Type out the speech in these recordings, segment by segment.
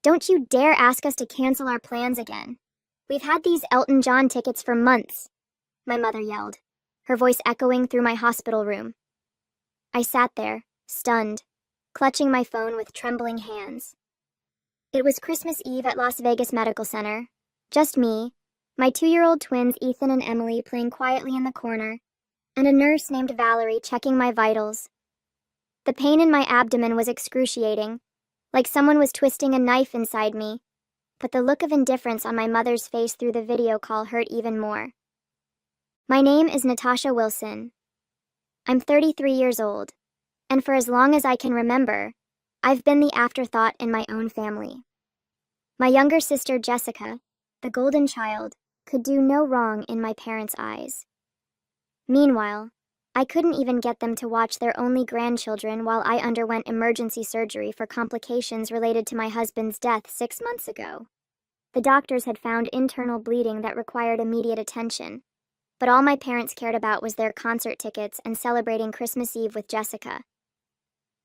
Don't you dare ask us to cancel our plans again. We've had these Elton John tickets for months, my mother yelled, her voice echoing through my hospital room. I sat there, stunned, clutching my phone with trembling hands. It was Christmas Eve at Las Vegas Medical Center. Just me, my 2-year-old twins Ethan and Emily playing quietly in the corner, and a nurse named Valerie checking my vitals. The pain in my abdomen was excruciating, like someone was twisting a knife inside me, but the look of indifference on my mother's face through the video call hurt even more. My name is Natasha Wilson. I'm 33 years old, and for as long as I can remember, I've been the afterthought in my own family. My younger sister Jessica, the golden child, could do no wrong in my parents' eyes. Meanwhile, I couldn't even get them to watch their only grandchildren while I underwent emergency surgery for complications related to my husband's death 6 months ago. The doctors had found internal bleeding that required immediate attention, but all my parents cared about was their concert tickets and celebrating Christmas Eve with Jessica.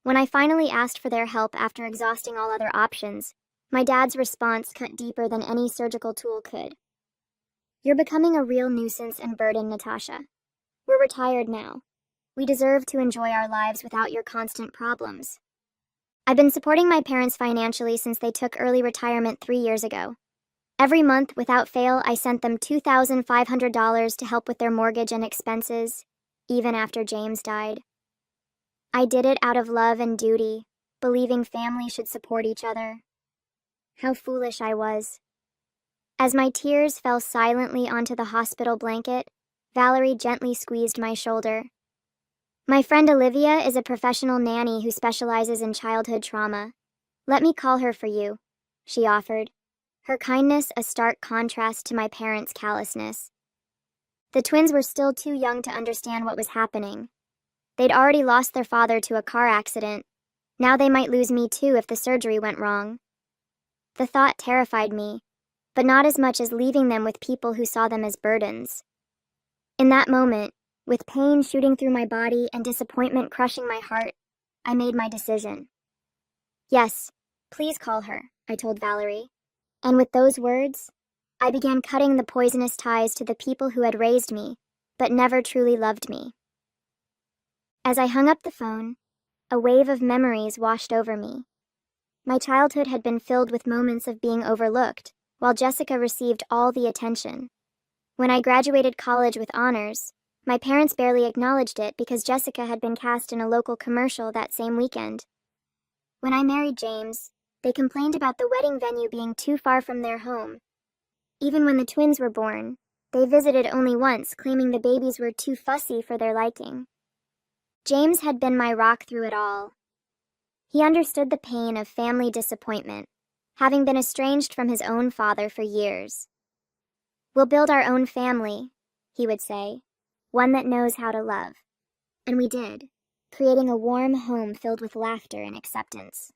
When I finally asked for their help after exhausting all other options, my dad's response cut deeper than any surgical tool could. "You're becoming a real nuisance and burden, Natasha. We're retired now. We deserve to enjoy our lives without your constant problems." I've been supporting my parents financially since they took early retirement 3 years ago. Every month, without fail, I sent them $2,500 to help with their mortgage and expenses, even after James died. I did it out of love and duty, believing family should support each other. How foolish I was. As my tears fell silently onto the hospital blanket, Valerie gently squeezed my shoulder. "My friend Olivia is a professional nanny who specializes in childhood trauma. Let me call her for you," she offered, her kindness a stark contrast to my parents' callousness. The twins were still too young to understand what was happening. They'd already lost their father to a car accident. Now they might lose me too if the surgery went wrong. The thought terrified me, but not as much as leaving them with people who saw them as burdens. In that moment, with pain shooting through my body and disappointment crushing my heart, I made my decision. "Yes, please call her," I told Valerie. And with those words, I began cutting the poisonous ties to the people who had raised me, but never truly loved me. As I hung up the phone, a wave of memories washed over me. My childhood had been filled with moments of being overlooked, while Jessica received all the attention. When I graduated college with honors, my parents barely acknowledged it because Jessica had been cast in a local commercial that same weekend. When I married James, they complained about the wedding venue being too far from their home. Even when the twins were born, they visited only once, claiming the babies were too fussy for their liking. James had been my rock through it all. He understood the pain of family disappointment, having been estranged from his own father for years. "We'll build our own family," he would say, "one that knows how to love." And we did, creating a warm home filled with laughter and acceptance.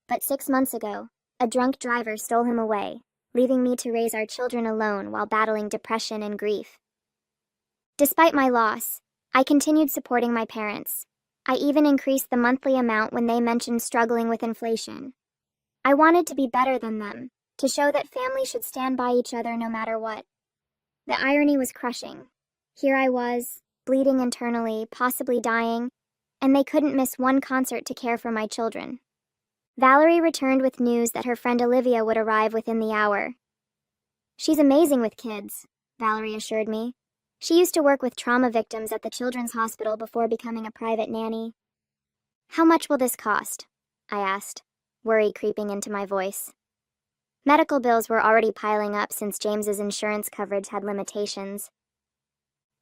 But 6 months ago, a drunk driver stole him away, leaving me to raise our children alone while battling depression and grief. Despite my loss, I continued supporting my parents. I even increased the monthly amount when they mentioned struggling with inflation. I wanted to be better than them, to show that family should stand by each other no matter what. The irony was crushing. Here I was, bleeding internally, possibly dying, and they couldn't miss one concert to care for my children. Valerie returned with news that her friend Olivia would arrive within the hour. "She's amazing with kids," Valerie assured me. She used to work with trauma victims at the children's hospital before becoming a private nanny. "How much will this cost?" I asked, worry creeping into my voice. Medical bills were already piling up since James's insurance coverage had limitations.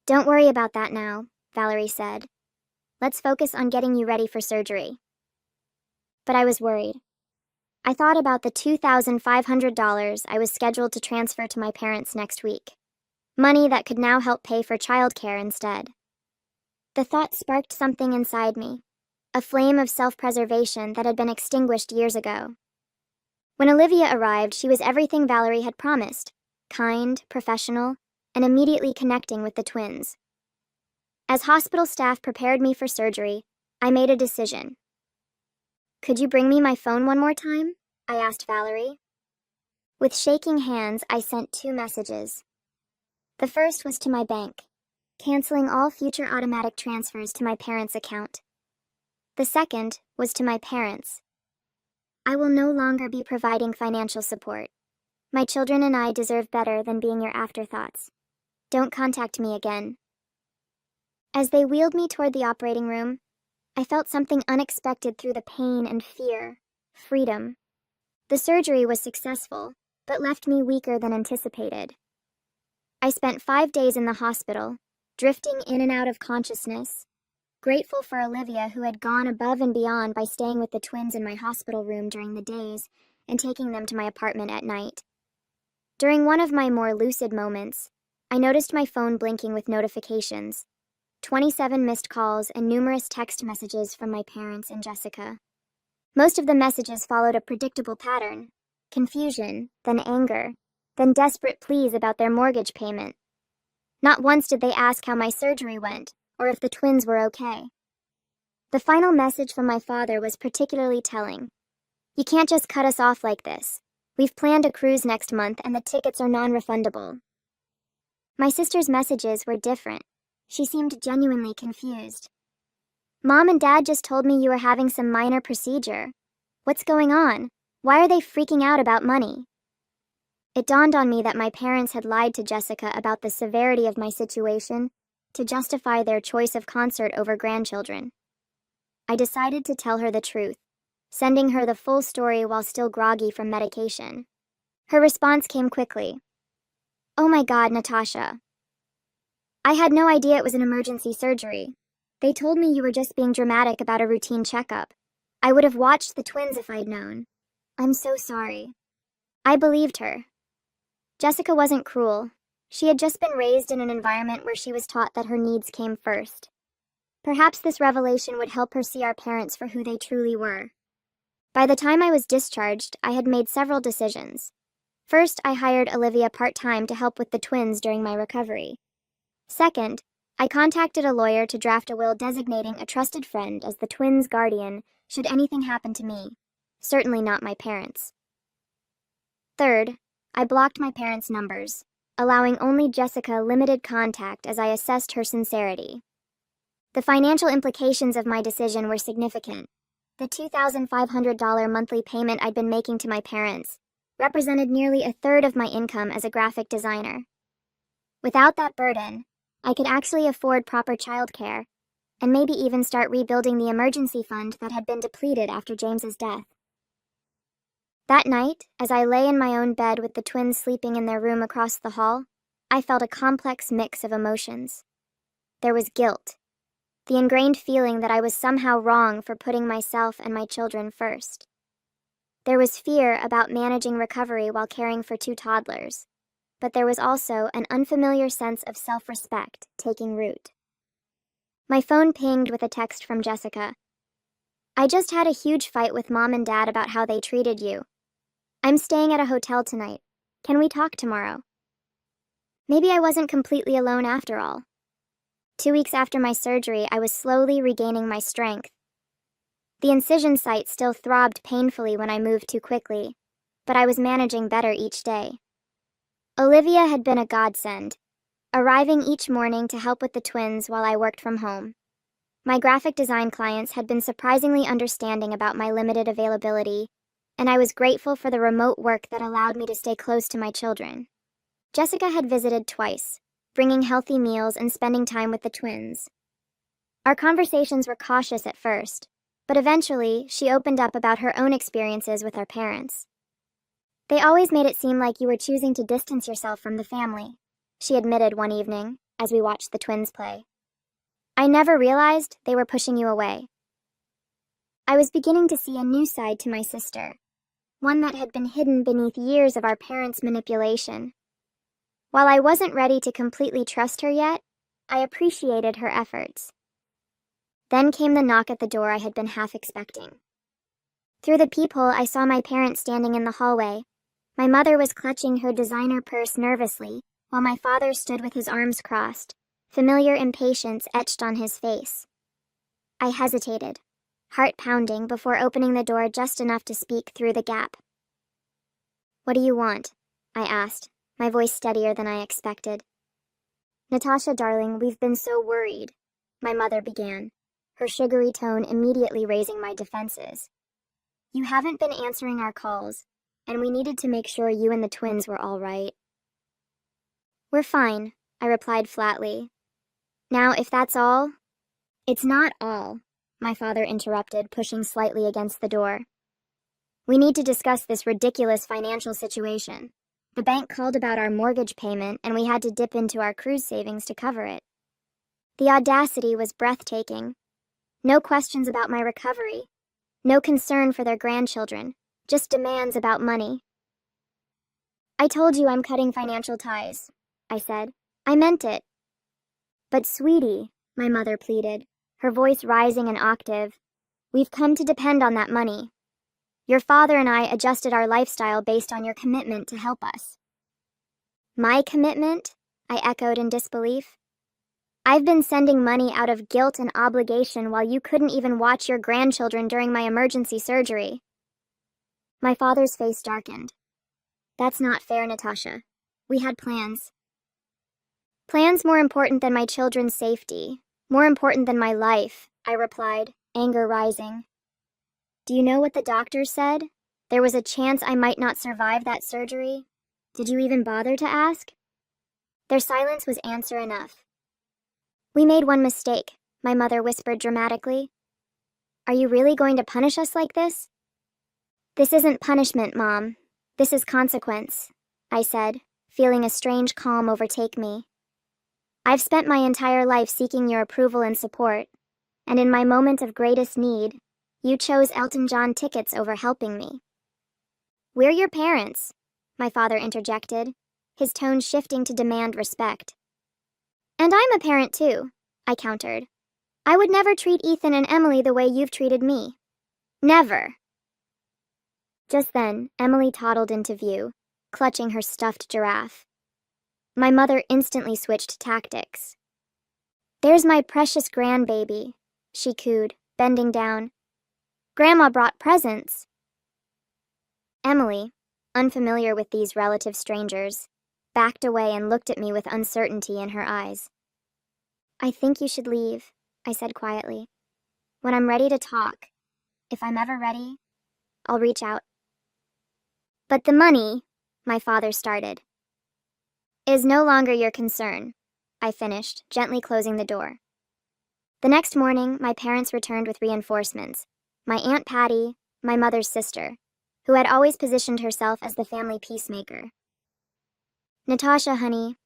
"Don't worry about that now," Valerie said. "Let's focus on getting you ready for surgery." But I was worried. I thought about the $2,500 I was scheduled to transfer to my parents next week. Money that could now help pay for childcare instead. The thought sparked something inside me, a flame of self-preservation that had been extinguished years ago. When Olivia arrived, she was everything Valerie had promised: kind, professional, and immediately connecting with the twins. As hospital staff prepared me for surgery, I made a decision. "Could you bring me my phone one more time?" I asked Valerie. With shaking hands, I sent 2 messages. The first was to my bank, canceling all future automatic transfers to my parents' account. The second was to my parents. I will no longer be providing financial support. My children and I deserve better than being your afterthoughts. Don't contact me again. As they wheeled me toward the operating room, I felt something unexpected through the pain and fear. Freedom. The surgery was successful, but left me weaker than anticipated. I spent 5 days in the hospital, drifting in and out of consciousness, grateful for Olivia, who had gone above and beyond by staying with the twins in my hospital room during the days and taking them to my apartment at night. During one of my more lucid moments, I noticed my phone blinking with notifications, 27 missed calls and numerous text messages from my parents and Jessica. Most of the messages followed a predictable pattern: confusion, then anger, then desperate pleas about their mortgage payment. Not once did they ask how my surgery went, or if the twins were okay. The final message from my father was particularly telling. You can't just cut us off like this. We've planned a cruise next month and the tickets are non-refundable. My sister's messages were different. She seemed genuinely confused. Mom and Dad just told me you were having some minor procedure. What's going on? Why are they freaking out about money? It dawned on me that my parents had lied to Jessica about the severity of my situation to justify their choice of concert over grandchildren. I decided to tell her the truth, sending her the full story while still groggy from medication. Her response came quickly. Oh my God, Natasha. I had no idea it was an emergency surgery. They told me you were just being dramatic about a routine checkup. I would have watched the twins if I'd known. I'm so sorry. I believed her. Jessica wasn't cruel. She had just been raised in an environment where she was taught that her needs came first. Perhaps this revelation would help her see our parents for who they truly were. By the time I was discharged, I had made several decisions. First, I hired Olivia part-time to help with the twins during my recovery. Second, I contacted a lawyer to draft a will designating a trusted friend as the twins' guardian should anything happen to me, certainly not my parents. Third, I blocked my parents' numbers, allowing only Jessica limited contact as I assessed her sincerity. The financial implications of my decision were significant. The $2,500 monthly payment I'd been making to my parents represented nearly a third of my income as a graphic designer. Without that burden, I could actually afford proper childcare, and maybe even start rebuilding the emergency fund that had been depleted after James's death. That night, as I lay in my own bed with the twins sleeping in their room across the hall, I felt a complex mix of emotions. There was guilt, the ingrained feeling that I was somehow wrong for putting myself and my children first. There was fear about managing recovery while caring for 2 toddlers, but there was also an unfamiliar sense of self-respect taking root. My phone pinged with a text from Jessica. I just had a huge fight with Mom and Dad about how they treated you. I'm staying at a hotel tonight. Can we talk tomorrow? Maybe I wasn't completely alone after all. 2 weeks after my surgery, I was slowly regaining my strength. The incision site still throbbed painfully when I moved too quickly, but I was managing better each day. Olivia had been a godsend, arriving each morning to help with the twins while I worked from home. My graphic design clients had been surprisingly understanding about my limited availability, and I was grateful for the remote work that allowed me to stay close to my children. Jessica had visited twice, bringing healthy meals and spending time with the twins. Our conversations were cautious at first, but eventually she opened up about her own experiences with our parents. They always made it seem like you were choosing to distance yourself from the family, she admitted one evening as we watched the twins play. I never realized they were pushing you away. I was beginning to see a new side to my sister, one that had been hidden beneath years of our parents' manipulation. While I wasn't ready to completely trust her yet, I appreciated her efforts. Then came the knock at the door I had been half expecting. Through the peephole, I saw my parents standing in the hallway. My mother was clutching her designer purse nervously, while my father stood with his arms crossed, familiar impatience etched on his face. I hesitated, heart pounding, before opening the door just enough to speak through the gap. What do you want? I asked, my voice steadier than I expected. Natasha, darling, we've been so worried, my mother began, her sugary tone immediately raising my defenses. You haven't been answering our calls, and we needed to make sure you and the twins were all right. We're fine, I replied flatly. Now, if that's all... It's not all, my father interrupted, pushing slightly against the door. We need to discuss this ridiculous financial situation. The bank called about our mortgage payment, and we had to dip into our cruise savings to cover it. The audacity was breathtaking. No questions about my recovery. No concern for their grandchildren. Just demands about money. I told you I'm cutting financial ties, I said. I meant it. But sweetie, my mother pleaded, her voice rising an octave, we've come to depend on that money. Your father and I adjusted our lifestyle based on your commitment to help us. My commitment? I echoed in disbelief. I've been sending money out of guilt and obligation while you couldn't even watch your grandchildren during my emergency surgery. My father's face darkened. That's not fair, Natasha. We had plans. Plans more important than my children's safety, more important than my life, I replied, anger rising. Do you know what the doctor said? There was a chance I might not survive that surgery. Did you even bother to ask? Their silence was answer enough. We made one mistake, my mother whispered dramatically. Are you really going to punish us like this? This isn't punishment, Mom. This is consequence, I said, feeling a strange calm overtake me. I've spent my entire life seeking your approval and support, and in my moment of greatest need, you chose Elton John tickets over helping me. We're your parents, my father interjected, his tone shifting to demand respect. And I'm a parent too, I countered. I would never treat Ethan and Emily the way you've treated me. Never. Just then, Emily toddled into view, clutching her stuffed giraffe. My mother instantly switched tactics. There's my precious grandbaby, she cooed, bending down. Grandma brought presents. Emily, unfamiliar with these relative strangers, backed away and looked at me with uncertainty in her eyes. I think you should leave, I said quietly. When I'm ready to talk, if I'm ever ready, I'll reach out. But the money, my father started, is no longer your concern, I finished, gently closing the door. The next morning, my parents returned with reinforcements. My Aunt Patty, my mother's sister, who had always positioned herself as the family peacemaker. Natasha, honey,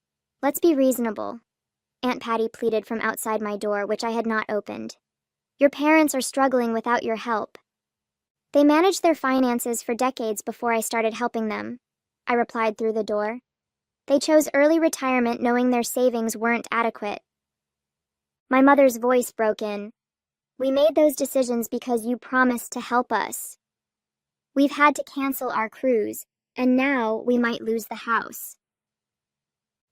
let's be reasonable, Aunt Patty pleaded from outside my door, which I had not opened. Your parents are struggling without your help. They managed their finances for decades before I started helping them, I replied through the door. They chose early retirement knowing their savings weren't adequate. My mother's voice broke in. We made those decisions because you promised to help us. We've had to cancel our cruise, and now we might lose the house.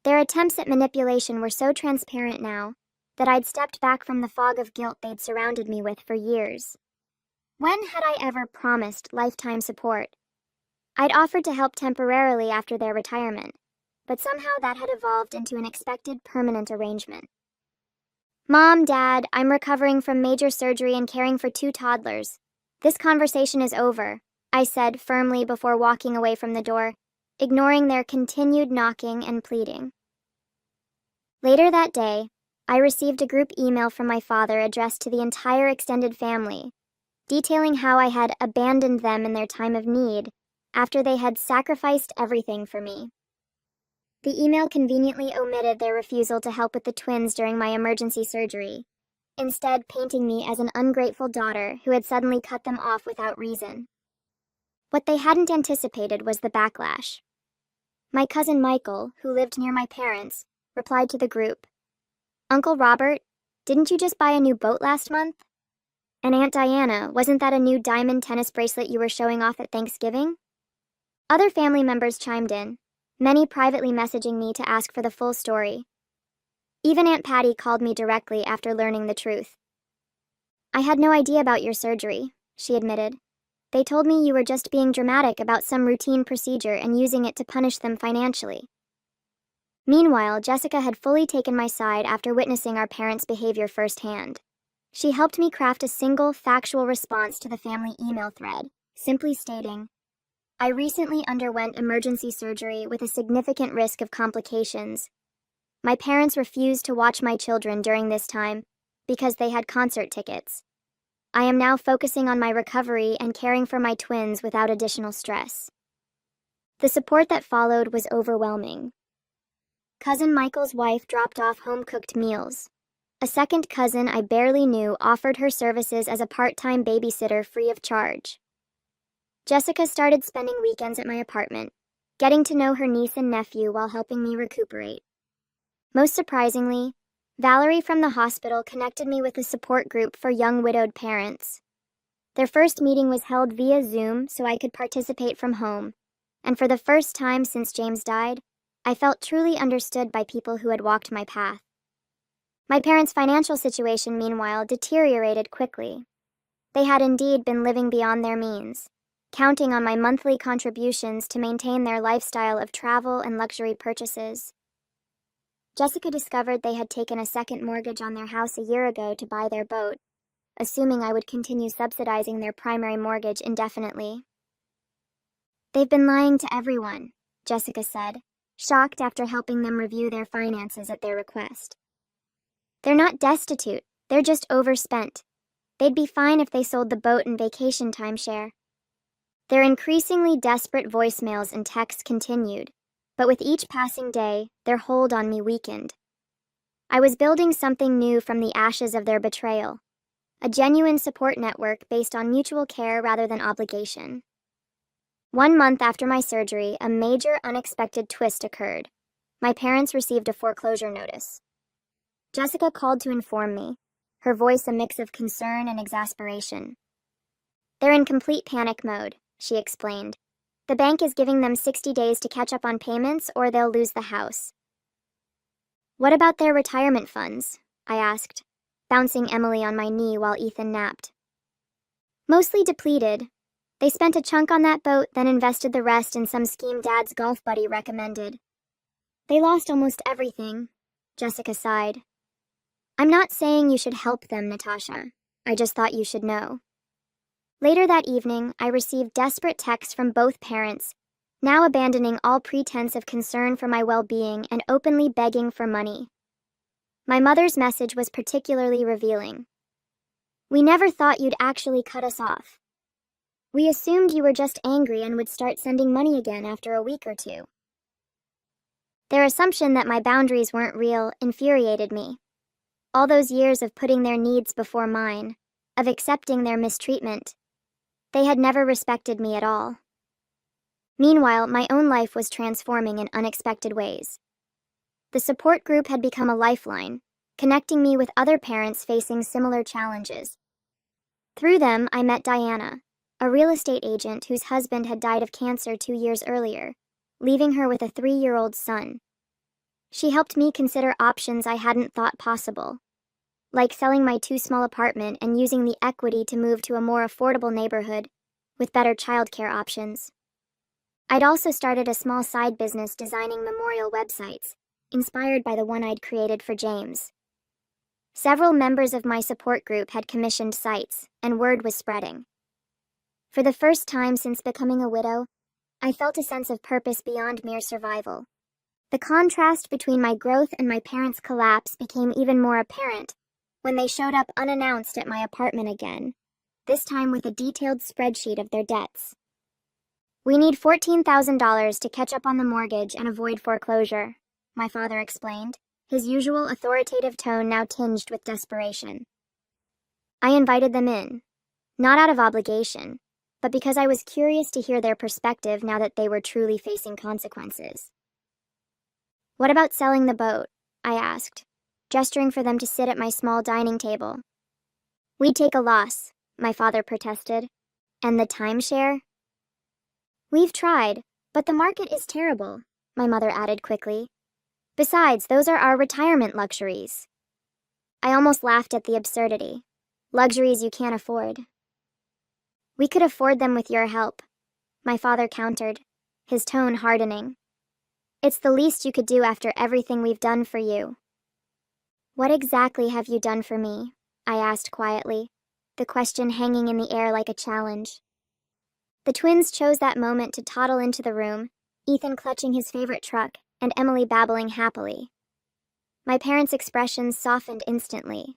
Their attempts at manipulation were so transparent now that I'd stepped back from the fog of guilt they'd surrounded me with for years. When had I ever promised lifetime support? I'd offered to help temporarily after their retirement, but somehow that had evolved into an expected permanent arrangement. Mom, Dad, I'm recovering from major surgery and caring for 2 toddlers. This conversation is over, I said firmly before walking away from the door, ignoring their continued knocking and pleading. Later that day, I received a group email from my father addressed to the entire extended family, detailing how I had abandoned them in their time of need after they had sacrificed everything for me. The email conveniently omitted their refusal to help with the twins during my emergency surgery, instead painting me as an ungrateful daughter who had suddenly cut them off without reason. What they hadn't anticipated was the backlash. My cousin Michael, who lived near my parents, replied to the group, Uncle Robert, didn't you just buy a new boat last month? And Aunt Diana, wasn't that a new diamond tennis bracelet you were showing off at Thanksgiving? Other family members chimed in, many privately messaging me to ask for the full story. Even Aunt Patty called me directly after learning the truth. I had no idea about your surgery, she admitted. They told me you were just being dramatic about some routine procedure and using it to punish them financially. Meanwhile, Jessica had fully taken my side after witnessing our parents' behavior firsthand. She helped me craft a single, factual response to the family email thread, simply stating, "I recently underwent emergency surgery with a significant risk of complications. My parents refused to watch my children during this time because they had concert tickets. I am now focusing on my recovery and caring for my twins without additional stress." The support that followed was overwhelming. Cousin Michael's wife dropped off home-cooked meals. A second cousin I barely knew offered her services as a part-time babysitter free of charge. Jessica started spending weekends at my apartment, getting to know her niece and nephew while helping me recuperate. Most surprisingly, Valerie from the hospital connected me with a support group for young widowed parents. Their first meeting was held via Zoom so I could participate from home, and for the first time since James died, I felt truly understood by people who had walked my path. My parents' financial situation, meanwhile, deteriorated quickly. They had indeed been living beyond their means, counting on my monthly contributions to maintain their lifestyle of travel and luxury purchases. Jessica discovered they had taken a second mortgage on their house a year ago to buy their boat, assuming I would continue subsidizing their primary mortgage indefinitely. "They've been lying to everyone," Jessica said, shocked after helping them review their finances at their request. "They're not destitute, they're just overspent. They'd be fine if they sold the boat and vacation timeshare." Their increasingly desperate voicemails and texts continued, but with each passing day, their hold on me weakened. I was building something new from the ashes of their betrayal, a genuine support network based on mutual care rather than obligation. 1 month after my surgery, a major unexpected twist occurred. My parents received a foreclosure notice. Jessica called to inform me, her voice a mix of concern and exasperation. "They're in complete panic mode," she explained. "The bank is giving them 60 days to catch up on payments or they'll lose the house." "What about their retirement funds?" I asked, bouncing Emily on my knee while Ethan napped. "Mostly depleted. They spent a chunk on that boat, then invested the rest in some scheme Dad's golf buddy recommended. They lost almost everything," Jessica sighed. "I'm not saying you should help them, Natasha. I just thought you should know." Later that evening, I received desperate texts from both parents, now abandoning all pretense of concern for my well-being and openly begging for money. My mother's message was particularly revealing. "We never thought you'd actually cut us off. We assumed you were just angry and would start sending money again after a week or two." Their assumption that my boundaries weren't real infuriated me. All those years of putting their needs before mine, of accepting their mistreatment, they had never respected me at all. Meanwhile, my own life was transforming in unexpected ways. The support group had become a lifeline, connecting me with other parents facing similar challenges. Through them, I met Diana, a real estate agent whose husband had died of cancer 2 years earlier, leaving her with a 3-year-old son. She helped me consider options I hadn't thought possible, like selling my too-small apartment and using the equity to move to a more affordable neighborhood with better childcare options. I'd also started a small side business designing memorial websites, inspired by the one I'd created for James. Several members of my support group had commissioned sites, and word was spreading. For the first time since becoming a widow, I felt a sense of purpose beyond mere survival. The contrast between my growth and my parents' collapse became even more apparent when they showed up unannounced at my apartment again, this time with a detailed spreadsheet of their debts. "We need $14,000 to catch up on the mortgage and avoid foreclosure," my father explained, his usual authoritative tone now tinged with desperation. I invited them in, not out of obligation, but because I was curious to hear their perspective now that they were truly facing consequences. "What about selling the boat?" I asked, gesturing for them to sit at my small dining table. "We'd take a loss," my father protested. "And the timeshare?" "We've tried, but the market is terrible," my mother added quickly. "Besides, those are our retirement luxuries." I almost laughed at the absurdity. Luxuries you can't afford. We could afford them with your help, my father countered, his tone hardening. It's the least you could do after everything we've done for you. What exactly have you done for me? I asked quietly, the question hanging in the air like a challenge. The twins chose that moment to toddle into the room, Ethan clutching his favorite truck and Emily babbling happily. My parents' expressions softened instantly.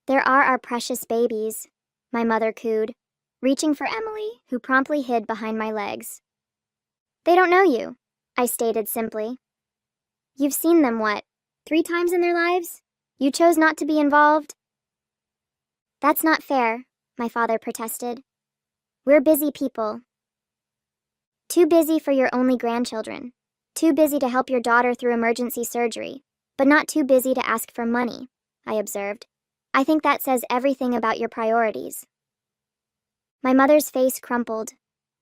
There are our precious babies, my mother cooed, reaching for Emily, who promptly hid behind my legs. They don't know you, I stated simply. You've seen them, 3 times in their lives? You chose not to be involved? That's not fair, my father protested. We're busy people. Too busy for your only grandchildren. Too busy to help your daughter through emergency surgery, but not too busy to ask for money, I observed. I think that says everything about your priorities. My mother's face crumpled.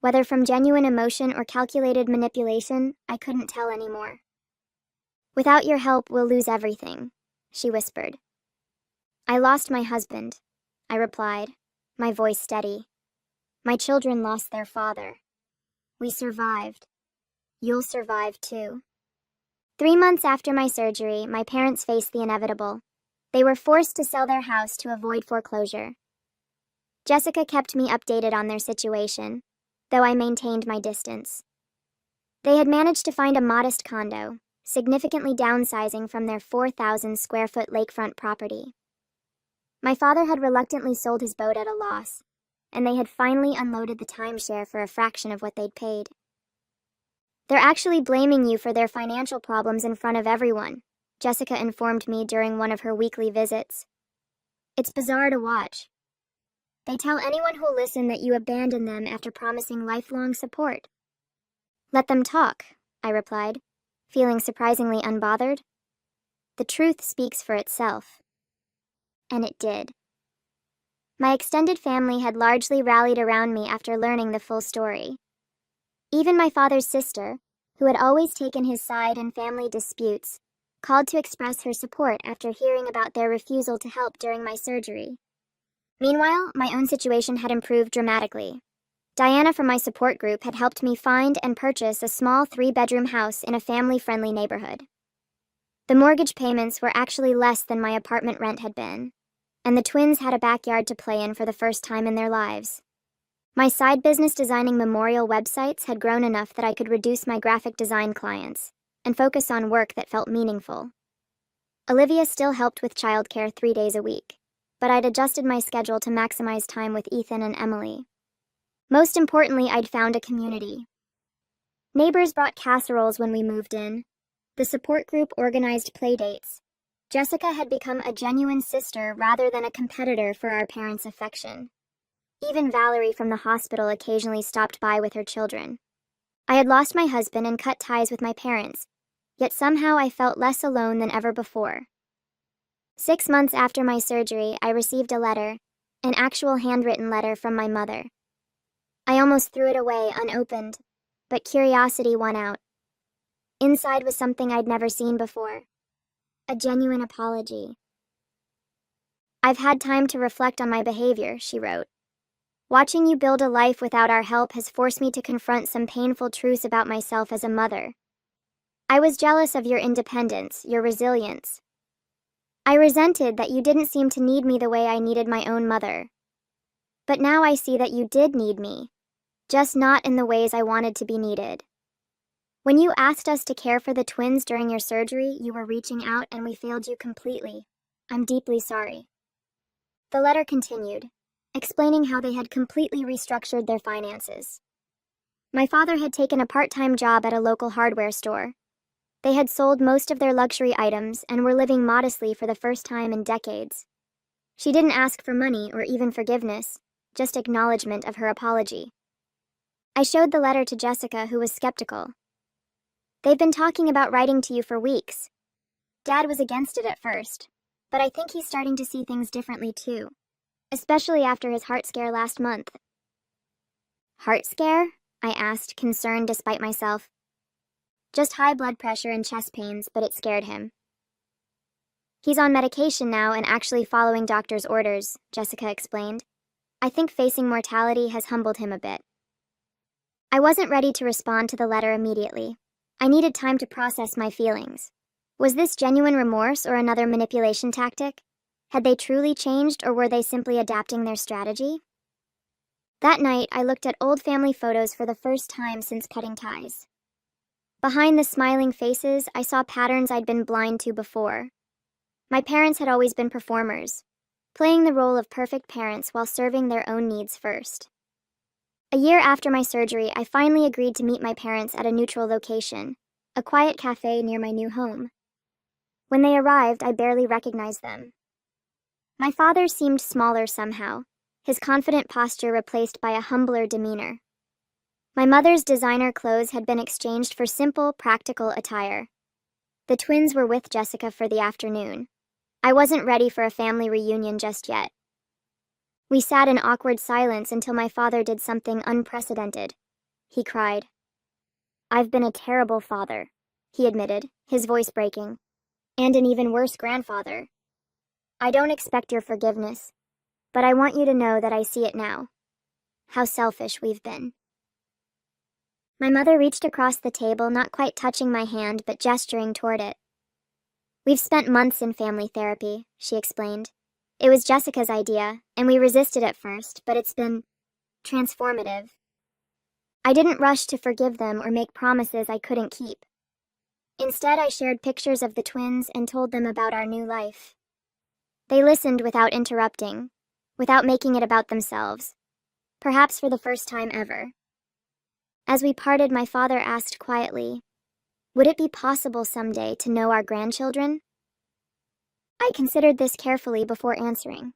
Whether from genuine emotion or calculated manipulation, I couldn't tell anymore. Without your help, we'll lose everything, she whispered. I lost my husband, I replied, my voice steady. My children lost their father. We survived. You'll survive too. 3 months after my surgery, my parents faced the inevitable. They were forced to sell their house to avoid foreclosure. Jessica kept me updated on their situation, though I maintained my distance. They had managed to find a modest condo, significantly downsizing from their 4,000 square foot lakefront property. My father had reluctantly sold his boat at a loss, and they had finally unloaded the timeshare for a fraction of what they'd paid. They're actually blaming you for their financial problems in front of everyone, Jessica informed me during one of her weekly visits. It's bizarre to watch. They tell anyone who'll listen that you abandoned them after promising lifelong support. Let them talk, I replied, feeling surprisingly unbothered. The truth speaks for itself. And it did. My extended family had largely rallied around me after learning the full story. Even my father's sister, who had always taken his side in family disputes, called to express her support after hearing about their refusal to help during my surgery. Meanwhile, my own situation had improved dramatically. Diana from my support group had helped me find and purchase a small 3-bedroom house in a family-friendly neighborhood. The mortgage payments were actually less than my apartment rent had been, and the twins had a backyard to play in for the first time in their lives. My side business designing memorial websites had grown enough that I could reduce my graphic design clients and focus on work that felt meaningful. Olivia still helped with childcare 3 days a week, but I'd adjusted my schedule to maximize time with Ethan and Emily. Most importantly, I'd found a community. Neighbors brought casseroles when we moved in. The support group organized playdates. Jessica had become a genuine sister rather than a competitor for our parents' affection. Even Valerie from the hospital occasionally stopped by with her children. I had lost my husband and cut ties with my parents, yet somehow I felt less alone than ever before. 6 months after my surgery, I received a letter, an actual handwritten letter from my mother. I almost threw it away unopened, but curiosity won out. Inside was something I'd never seen before. A genuine apology. I've had time to reflect on my behavior, she wrote. Watching you build a life without our help has forced me to confront some painful truths about myself as a mother. I was jealous of your independence, your resilience. I resented that you didn't seem to need me the way I needed my own mother. But now I see that you did need me, just not in the ways I wanted to be needed. When you asked us to care for the twins during your surgery, you were reaching out and we failed you completely. I'm deeply sorry. The letter continued, explaining how they had completely restructured their finances. My father had taken a part-time job at a local hardware store. They had sold most of their luxury items and were living modestly for the first time in decades. She didn't ask for money or even forgiveness, just acknowledgement of her apology. I showed the letter to Jessica, who was skeptical. They've been talking about writing to you for weeks. Dad was against it at first, but I think he's starting to see things differently too, especially after his heart scare last month. Heart scare? I asked, concerned despite myself. Just high blood pressure and chest pains, but it scared him. He's on medication now and actually following doctor's orders, Jessica explained. I think facing mortality has humbled him a bit. I wasn't ready to respond to the letter immediately. I needed time to process my feelings. Was this genuine remorse or another manipulation tactic? Had they truly changed, or were they simply adapting their strategy? That night, I looked at old family photos for the first time since cutting ties. Behind the smiling faces, I saw patterns I'd been blind to before. My parents had always been performers, playing the role of perfect parents while serving their own needs first. A year after my surgery, I finally agreed to meet my parents at a neutral location, a quiet cafe near my new home. When they arrived, I barely recognized them. My father seemed smaller somehow, his confident posture replaced by a humbler demeanor. My mother's designer clothes had been exchanged for simple, practical attire. The twins were with Jessica for the afternoon. I wasn't ready for a family reunion just yet. We sat in awkward silence until my father did something unprecedented. He cried. "I've been a terrible father," he admitted, his voice breaking. "And an even worse grandfather. I don't expect your forgiveness, but I want you to know that I see it now. How selfish we've been." My mother reached across the table, not quite touching my hand, but gesturing toward it. "We've spent months in family therapy," she explained. "It was Jessica's idea, and we resisted at first, but it's been transformative. I didn't rush to forgive them or make promises I couldn't keep. Instead, I shared pictures of the twins and told them about our new life. They listened without interrupting, without making it about themselves, perhaps for the first time ever. As we parted, my father asked quietly, 'Would it be possible someday to know our grandchildren?' I considered this carefully before answering.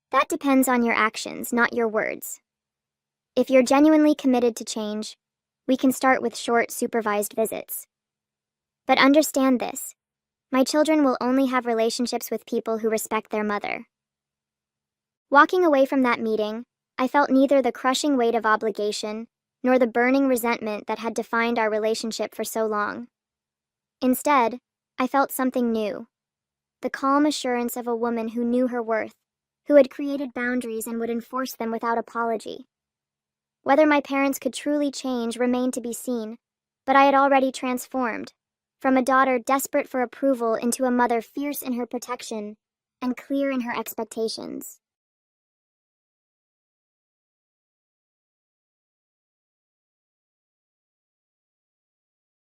That depends on your actions, not your words. If you're genuinely committed to change, we can start with short, supervised visits. But understand this, my children will only have relationships with people who respect their mother." Walking away from that meeting, I felt neither the crushing weight of obligation nor the burning resentment that had defined our relationship for so long. Instead, I felt something new. The calm assurance of a woman who knew her worth, who had created boundaries and would enforce them without apology. Whether my parents could truly change remained to be seen, but I had already transformed, from a daughter desperate for approval into a mother fierce in her protection and clear in her expectations.